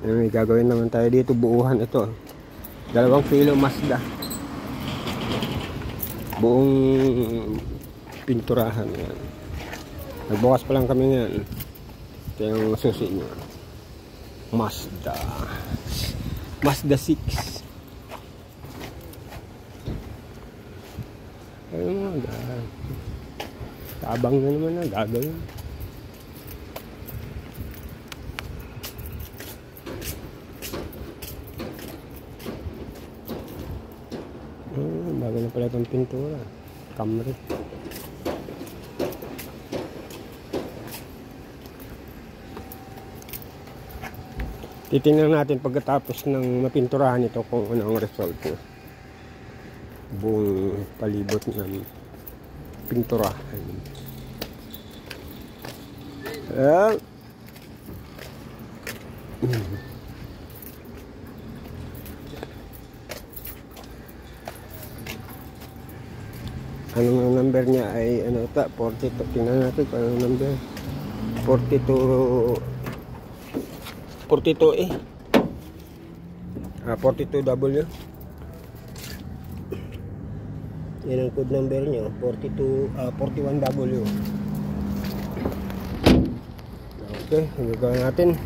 May gagawin naman tayo dito, buuhan ito. 2 kilo Mazda. Buong pinturahan yan. Nagbukas pa lang kami ngayon. Ito yung susi niya. Mazda 6. Ayun mo, tabang na naman na gagawin. Bago na pala itong pintura. Camry. Titingnan natin pagkatapos ng mapinturahan ito kung ano ang result niya. Buong palibot ng pinturahan. Anong number niya ay ano ito, 42. Tingnan natin kung anong number. 42 eh. 42W. Yan ang code number niyo, 41W. Okay, gagawin natin.